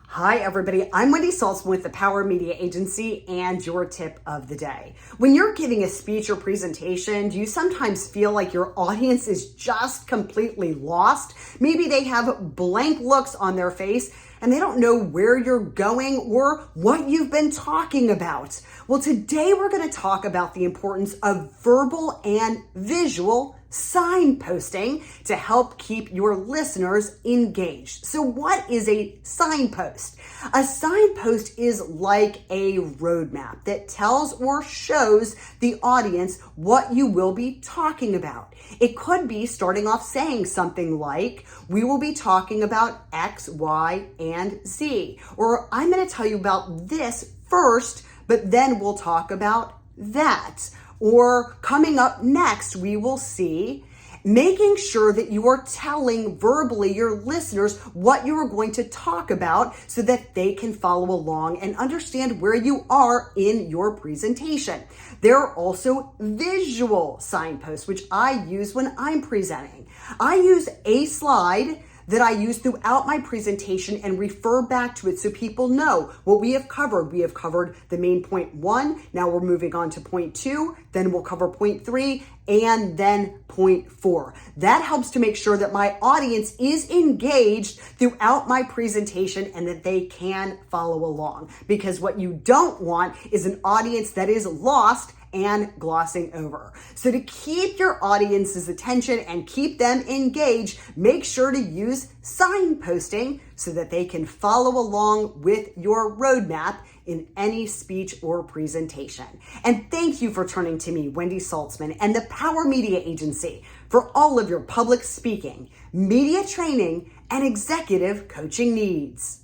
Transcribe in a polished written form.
Hi, everybody. I'm Wendy Saltzman with the Power Media Agency and your tip of the day. When you're giving a speech or presentation, do you sometimes feel like your audience is just completely lost? Maybe they have blank looks on their face and they don't know where you're going or what you've been talking about. Well, today we're going to talk about the importance of verbal and visual signposting to help keep your listeners engaged. So what is a signpost? A signpost is like a roadmap that tells or shows the audience what you will be talking about. It could be starting off saying something like, we will be talking about X, Y, and Z. Or I'm going to tell you about this first, but then we'll talk about that. Or coming up next, we will see making sure that you are telling verbally your listeners what you are going to talk about so that they can follow along and understand where you are in your presentation. There are also visual signposts, which I use when I'm presenting. I use a slide that I use throughout my presentation and refer back to it so people know what we have covered. We have covered the main point 1, now we're moving on to point 2, then we'll cover point 3, and then point 4. That helps to make sure that my audience is engaged throughout my presentation and that they can follow along. Because what you don't want is an audience that is lost and glossing over. So to keep your audience's attention and keep them engaged, make sure to use signposting so that they can follow along with your roadmap in any speech or presentation. And thank you for turning to me, Wendy Saltzman, and the Power Media Agency for all of your public speaking, media training, and executive coaching needs.